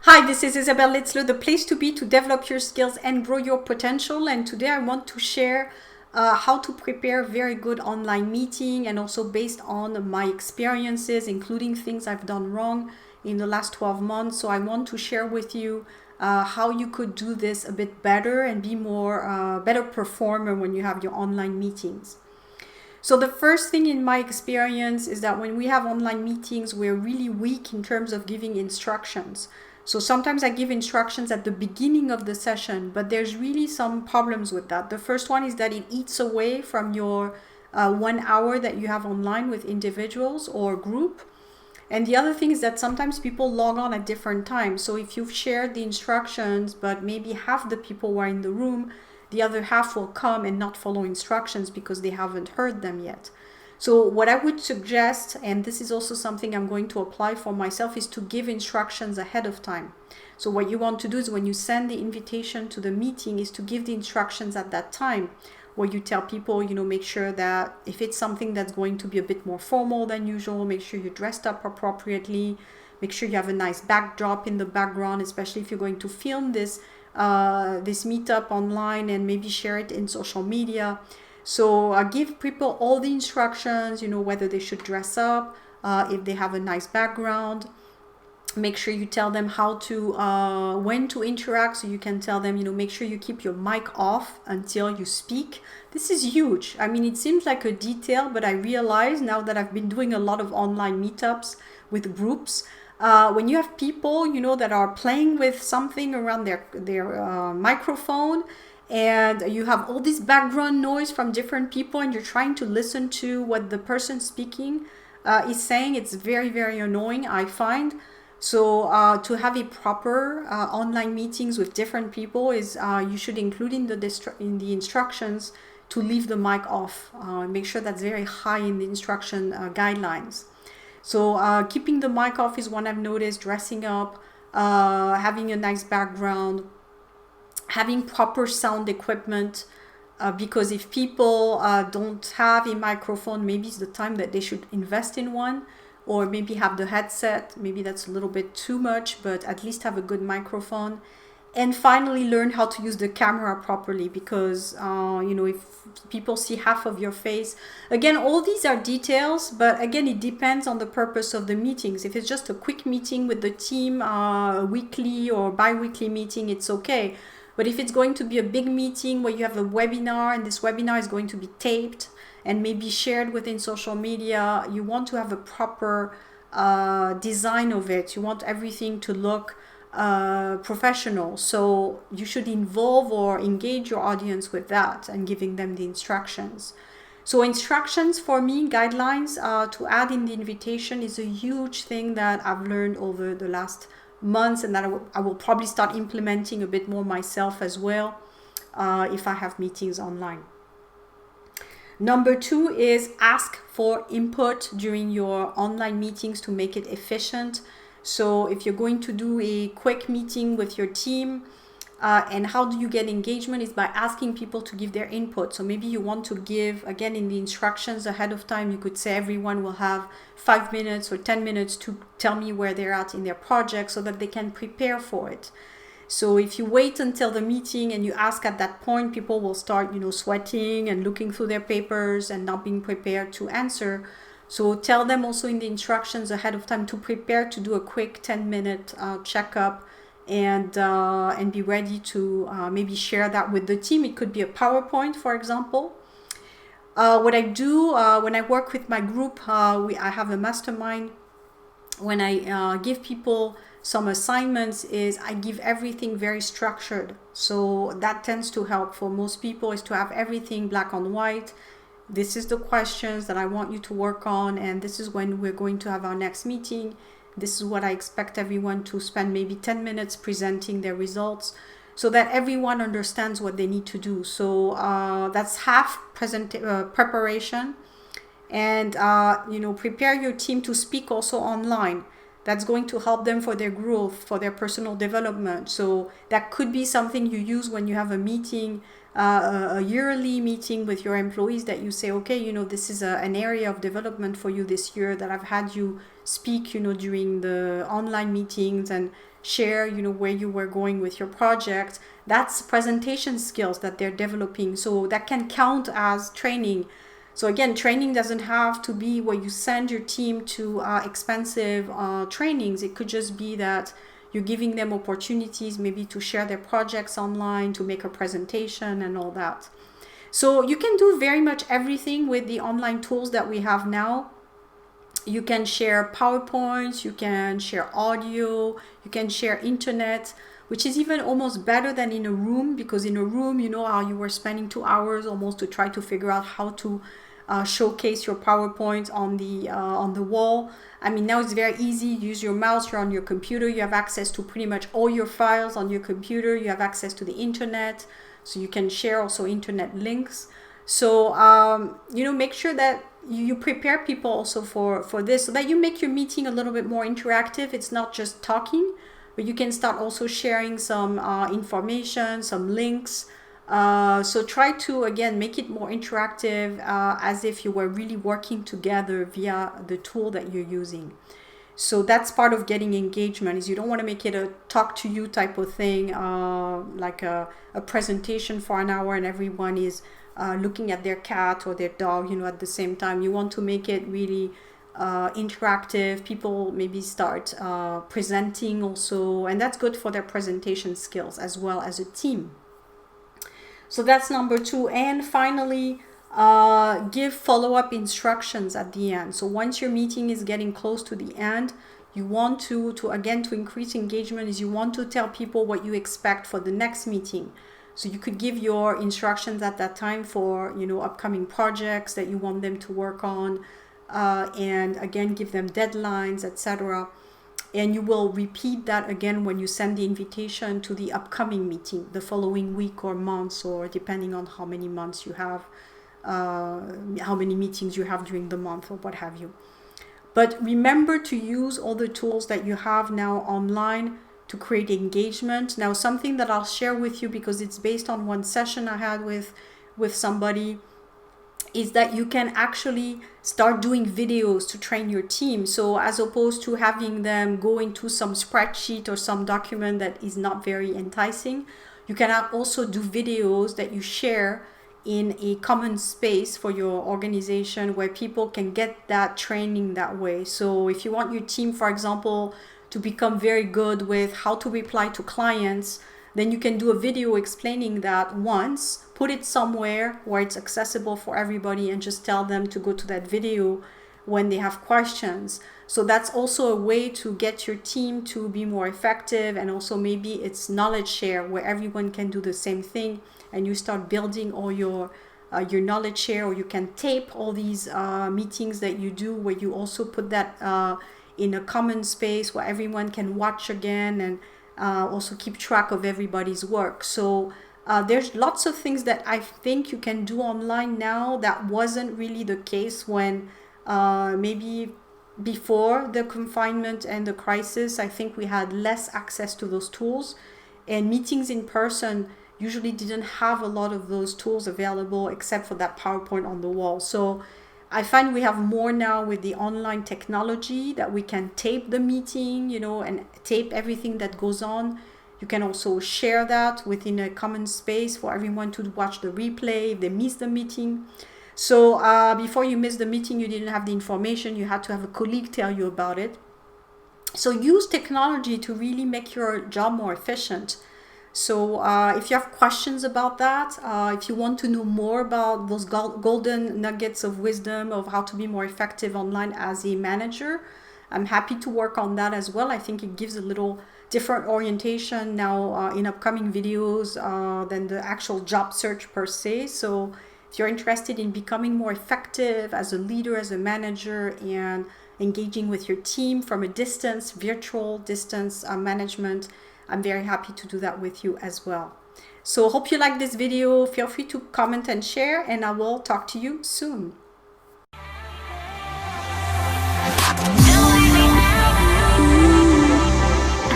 Hi, this is Isabelle Litzler, the place to be to develop your skills and grow your potential. And today I want to share how to prepare a very good online meeting, and also based on my experiences, including things I've done wrong in the last 12 months. So I want to share with you how you could do this a bit better and be more better performer when you have your online meetings. So the first thing in my experience is that when we have online meetings, we're really weak in terms of giving instructions. So sometimes I give instructions at the beginning of the session, but there's really some problems with that. The first one is that it eats away from your 1 hour that you have online with individuals or group. And the other thing is that sometimes people log on at different times. So if you've shared the instructions, but maybe half the people were in the room, the other half will come and not follow instructions because they haven't heard them yet. So what I would suggest, and this is also something I'm going to apply for myself, is to give instructions ahead of time. So what you want to do is when you send the invitation to the meeting is to give the instructions at that time, where you tell people, make sure that if it's something that's going to be a bit more formal than usual, make sure you're dressed up appropriately, make sure you have a nice backdrop in the background, especially if you're going to film this meetup online and maybe share it in social media. So give people all the instructions, whether they should dress up, if they have a nice background. Make sure you tell them how to, when to interact. So you can tell them, make sure you keep your mic off until you speak. This is huge. I mean, it seems like a detail, but I realize now that I've been doing a lot of online meetups with groups, when you have people, that are playing with something around their microphone, and you have all this background noise from different people, and you're trying to listen to what the person speaking is saying, it's very, very annoying, I find. So to have a proper online meetings with different people is you should include in the instructions to leave the mic off. Make sure that's very high in the instruction guidelines. So keeping the mic off is one I've noticed. Dressing up, having a nice background, having proper sound equipment, because if people don't have a microphone, maybe it's the time that they should invest in one, or maybe have the headset. Maybe that's a little bit too much, but at least have a good microphone. And finally, learn how to use the camera properly, because if people see half of your face, again, all these are details, but again, it depends on the purpose of the meetings. If it's just a quick meeting with the team, a weekly or bi-weekly meeting, it's okay. But if it's going to be a big meeting where you have a webinar, and this webinar is going to be taped and maybe shared within social media, you want to have a proper design of it. You want everything to look professional. So you should involve or engage your audience with that and giving them the instructions. So instructions for me, guidelines to add in the invitation is a huge thing that I've learned over the last months, and that I will probably start implementing a bit more myself as well if I have meetings online. Number 2 is ask for input during your online meetings to make it efficient. So if you're going to do a quick meeting with your team, and how do you get engagement is by asking people to give their input. So maybe you want to give, again, in the instructions ahead of time, you could say everyone will have 5 minutes or 10 minutes to tell me where they're at in their project so that they can prepare for it. So if you wait until the meeting and you ask at that point, people will start, sweating and looking through their papers and not being prepared to answer. So tell them also in the instructions ahead of time to prepare to do a quick 10-minute checkup, and be ready to maybe share that with the team. It could be a PowerPoint, for example. What I do when I work with my group, I have a mastermind. When I give people some assignments, is I give everything very structured. So that tends to help for most people, is to have everything black on white. This is the questions that I want you to work on, and this is when we're going to have our next meeting. This is what I expect everyone to spend maybe 10 minutes presenting their results, so that everyone understands what they need to do. So that's half preparation. And prepare your team to speak also online. That's going to help them for their growth, for their personal development. So that could be something you use when you have a meeting, a yearly meeting with your employees, that you say, okay, this is an area of development for you this year that I've had you speak, during the online meetings, and share, you know, where you were going with your project. That's presentation skills that they're developing. So that can count as training. So again, training doesn't have to be where you send your team to expensive trainings. It could just be that you're giving them opportunities maybe to share their projects online, to make a presentation and all that. So you can do very much everything with the online tools that we have now. You can share PowerPoints, you can share audio, you can share internet, which is even almost better than in a room, because in a room, you know how you were spending 2 hours almost to try to figure out how to showcase your PowerPoint on the wall. I mean, now it's very easy. Use your mouse, you're on your computer, you have access to pretty much all your files on your computer, you have access to the internet, so you can share also internet links. So you know, make sure that you prepare people also for this, so that you make your meeting a little bit more interactive. It's not just talking, but you can start also sharing some information, some links. So try to, again, make it more interactive, as if you were really working together via the tool that you're using. So that's part of getting engagement, is you don't want to make it a talk to you type of thing, like a presentation for an hour and everyone is looking at their cat or their dog, you know, at the same time. You want to make it really interactive. People maybe start presenting also, and that's good for their presentation skills as well as a team. So that's number 2. And finally, give follow-up instructions at the end. So once your meeting is getting close to the end, you want to again, to increase engagement, is you want to tell people what you expect for the next meeting. So you could give your instructions at that time for, you know, upcoming projects that you want them to work on, and again, give them deadlines, etc. And you will repeat that again when you send the invitation to the upcoming meeting the following week or months, or depending on how many months you have, how many meetings you have during the month or what have you. But remember to use all the tools that you have now online to create engagement. Now, something that I'll share with you, because it's based on one session I had with somebody, is that you can actually start doing videos to train your team. So as opposed to having them go into some spreadsheet or some document that is not very enticing, you can also do videos that you share in a common space for your organization, where people can get that training that way. So if you want your team, for example, to become very good with how to reply to clients, then you can do a video explaining that once, put it somewhere where it's accessible for everybody, and just tell them to go to that video when they have questions. So that's also a way to get your team to be more effective, and also maybe it's knowledge share where everyone can do the same thing, and you start building all your knowledge share. Or you can tape all these meetings that you do, where you also put that in a common space where everyone can watch again, and also keep track of everybody's work. So there's lots of things that I think you can do online now that wasn't really the case when maybe before the confinement and the crisis. I think we had less access to those tools, and meetings in person usually didn't have a lot of those tools available, except for that PowerPoint on the wall. So I find we have more now with the online technology, that we can tape the meeting, you know, and tape everything that goes on. You can also share that within a common space for everyone to watch the replay if they miss the meeting. So before you miss the meeting, you didn't have the information, you had to have a colleague tell you about it. So use technology to really make your job more efficient. So if you have questions about that, if you want to know more about those golden nuggets of wisdom of how to be more effective online as a manager, I'm happy to work on that as well. I think it gives a little different orientation now in upcoming videos than the actual job search per se. So if you're interested in becoming more effective as a leader, as a manager, and engaging with your team from a distance, virtual distance management, I'm very happy to do that with you as well. So hope you like this video. Feel free to comment and share, and I will talk to you soon.